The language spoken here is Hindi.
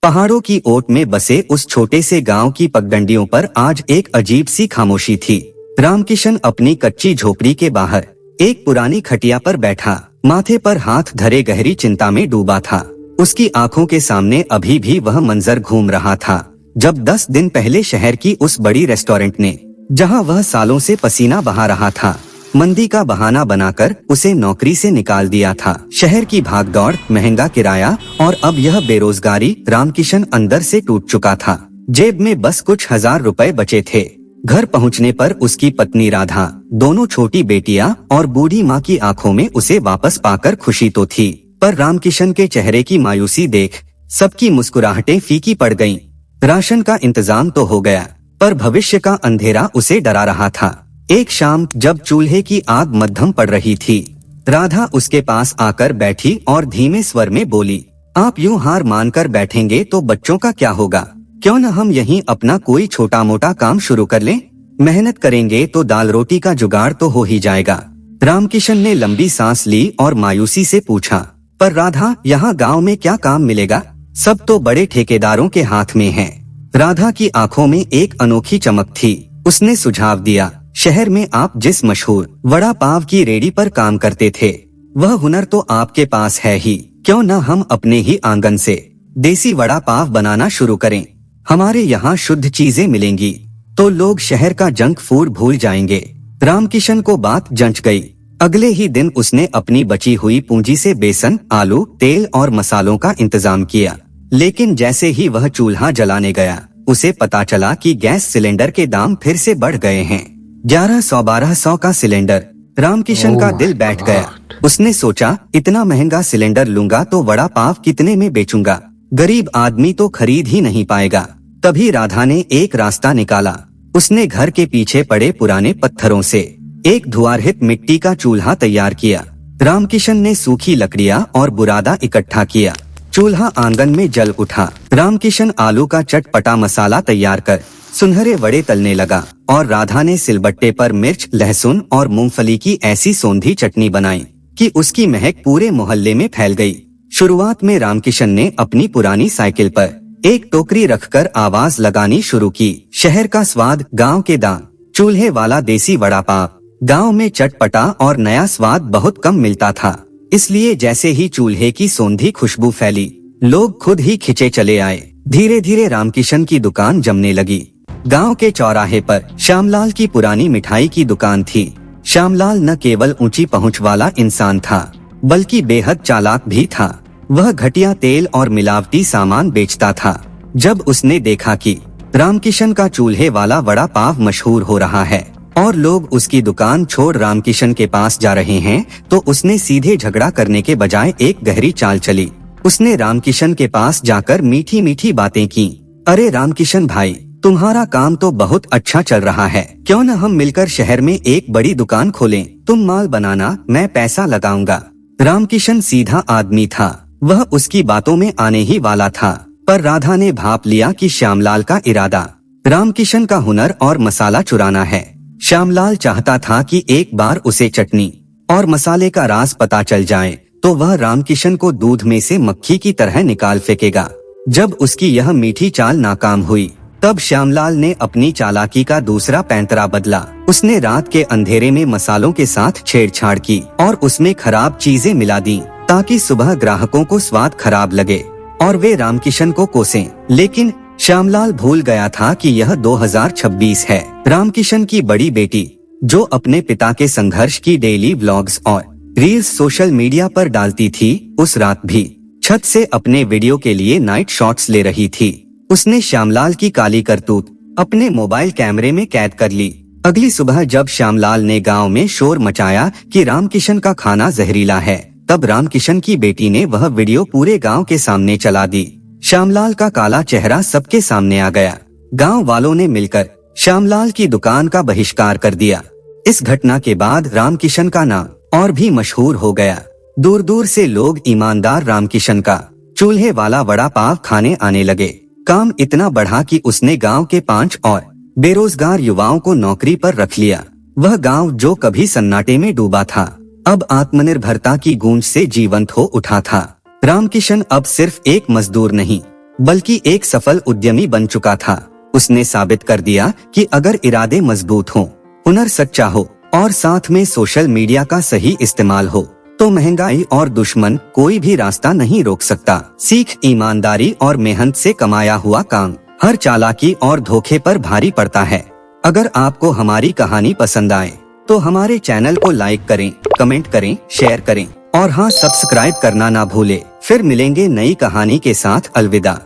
पहाड़ों की ओट में बसे उस छोटे से गांव की पगडंडियों पर आज एक अजीब सी खामोशी थी। रामकिशन अपनी कच्ची झोपड़ी के बाहर एक पुरानी खटिया पर बैठा, माथे पर हाथ धरे गहरी चिंता में डूबा था। उसकी आंखों के सामने अभी भी वह मंजर घूम रहा था जब 10 दिन पहले शहर की उस बड़ी रेस्टोरेंट ने, जहां वह सालों से पसीना बहा रहा था, मंदी का बहाना बनाकर उसे नौकरी से निकाल दिया था। शहर की भागदौड़, महंगा किराया और अब यह बेरोजगारी, रामकिशन अंदर से टूट चुका था। जेब में बस कुछ हजार रुपए बचे थे। घर पहुंचने पर उसकी पत्नी राधा, दोनों छोटी बेटियां और बूढ़ी माँ की आंखों में उसे वापस पाकर खुशी तो थी, पर रामकिशन के चेहरे की मायूसी देख सबकी मुस्कुराहटें फीकी पड़ गईं। राशन का इंतजाम तो हो गया, पर भविष्य का अंधेरा उसे डरा रहा था। एक शाम जब चूल्हे की आग मद्धम पड़ रही थी, राधा उसके पास आकर बैठी और धीमे स्वर में बोली, आप यूं हार मानकर बैठेंगे तो बच्चों का क्या होगा? क्यों न हम यहीं अपना कोई छोटा मोटा काम शुरू कर लें? मेहनत करेंगे तो दाल रोटी का जुगाड़ तो हो ही जाएगा। रामकिशन ने लंबी सांस ली और मायूसी से पूछा, पर राधा, यहाँ गाँव में क्या काम मिलेगा? सब तो बड़े ठेकेदारों के हाथ में है। राधा की आंखों में एक अनोखी चमक थी। उसने सुझाव दिया, शहर में आप जिस मशहूर वड़ा पाव की रेडी पर काम करते थे, वह हुनर तो आपके पास है ही। क्यों न हम अपने ही आंगन से देसी वड़ा पाव बनाना शुरू करें? हमारे यहाँ शुद्ध चीजें मिलेंगी तो लोग शहर का जंक फूड भूल जाएंगे। रामकिशन को बात जंच गई। अगले ही दिन उसने अपनी बची हुई पूंजी से बेसन, आलू, तेल और मसालों का इंतजाम किया। लेकिन जैसे ही वह चूल्हा जलाने गया, उसे पता चला कि गैस सिलेंडर के दाम फिर से बढ़ गए हैं। 1100-1200 का सिलेंडर। रामकिशन का दिल बैठ गया। उसने सोचा, इतना महंगा सिलेंडर लूंगा तो वड़ा पाव कितने में बेचूंगा? गरीब आदमी तो खरीद ही नहीं पाएगा। तभी राधा ने एक रास्ता निकाला। उसने घर के पीछे पड़े पुराने पत्थरों से एक धुआरहित मिट्टी का चूल्हा तैयार किया। रामकिशन ने सूखी लकड़ियां और बुरादा इकट्ठा किया। चूल्हा आंगन में जल उठा। रामकिशन आलू का चटपटा मसाला तैयार कर सुनहरे वड़े तलने लगा और राधा ने सिलबट्टे पर मिर्च, लहसुन और मूंगफली की ऐसी सौंधी चटनी बनाई कि उसकी महक पूरे मोहल्ले में फैल गई। शुरुआत में रामकिशन ने अपनी पुरानी साइकिल पर एक टोकरी रखकर आवाज लगानी शुरू की, शहर का स्वाद, गांव के दाम, चूल्हे वाला देसी वड़ा पाव। गांव में चटपटा और नया स्वाद बहुत कम मिलता था, इसलिए जैसे ही चूल्हे की सौंधी खुशबू फैली, लोग खुद ही खिंचे चले आए। धीरे धीरे रामकिशन की दुकान जमने लगी। गांव के चौराहे पर श्यामलाल की पुरानी मिठाई की दुकान थी। श्यामलाल न केवल ऊंची पहुंच वाला इंसान था, बल्कि बेहद चालाक भी था। वह घटिया तेल और मिलावटी सामान बेचता था। जब उसने देखा कि रामकिशन का चूल्हे वाला वड़ा पाव मशहूर हो रहा है और लोग उसकी दुकान छोड़ रामकिशन के पास जा रहे हैं, तो उसने सीधे झगड़ा करने के बजाय एक गहरी चाल चली। उसने रामकिशन के पास जाकर मीठी मीठी बातें की। अरे रामकिशन भाई, तुम्हारा काम तो बहुत अच्छा चल रहा है, क्यों न हम मिलकर शहर में एक बड़ी दुकान खोलें? तुम माल बनाना, मैं पैसा लगाऊंगा। रामकिशन सीधा आदमी था, वह उसकी बातों में आने ही वाला था, पर राधा ने भाप लिया कि श्यामलाल का इरादा रामकिशन का हुनर और मसाला चुराना है। श्यामलाल चाहता था कि एक बार उसे चटनी और मसाले का राज पता चल जाए तो वह रामकिशन को दूध में से मक्खी की तरह निकाल फेंकेगा। जब उसकी यह मीठी चाल नाकाम हुई, तब श्यामलाल ने अपनी चालाकी का दूसरा पैंतरा बदला। उसने रात के अंधेरे में मसालों के साथ छेड़छाड़ की और उसमें खराब चीजें मिला दी, ताकि सुबह ग्राहकों को स्वाद खराब लगे और वे रामकिशन को कोसें। लेकिन श्यामलाल भूल गया था कि यह 2026 है। रामकिशन की बड़ी बेटी, जो अपने पिता के संघर्ष की डेली व्लॉग्स और रील्स सोशल मीडिया पर डालती थी, उस रात भी छत से अपने वीडियो के लिए नाइट शॉट्स ले रही थी। उसने श्यामलाल की काली करतूत अपने मोबाइल कैमरे में कैद कर ली। अगली सुबह जब श्यामलाल ने गांव में शोर मचाया कि रामकिशन का खाना जहरीला है, तब रामकिशन की बेटी ने वह वीडियो पूरे गांव के सामने चला दी। श्यामलाल का काला चेहरा सबके सामने आ गया। गांव वालों ने मिलकर श्यामलाल की दुकान का बहिष्कार कर दिया। इस घटना के बाद रामकिशन का नाम और भी मशहूर हो गया। दूर दूर से लोग ईमानदार रामकिशन का चूल्हे वाला वड़ा पाव खाने आने लगे। काम इतना बढ़ा कि उसने गांव के 5 और बेरोजगार युवाओं को नौकरी पर रख लिया। वह गांव जो कभी सन्नाटे में डूबा था, अब आत्मनिर्भरता की गूंज से जीवंत हो उठा था। रामकिशन अब सिर्फ एक मजदूर नहीं, बल्कि एक सफल उद्यमी बन चुका था। उसने साबित कर दिया कि अगर इरादे मजबूत हों, हुनर सच्चा हो और साथ में सोशल मीडिया का सही इस्तेमाल हो तो महंगाई और दुश्मन कोई भी रास्ता नहीं रोक सकता। सीख, ईमानदारी और मेहनत से कमाया हुआ काम हर चालाकी और धोखे पर भारी पड़ता है। अगर आपको हमारी कहानी पसंद आए तो हमारे चैनल को लाइक करें, कमेंट करें, शेयर करें और हाँ, सब्सक्राइब करना ना भूले। फिर मिलेंगे नई कहानी के साथ। अलविदा।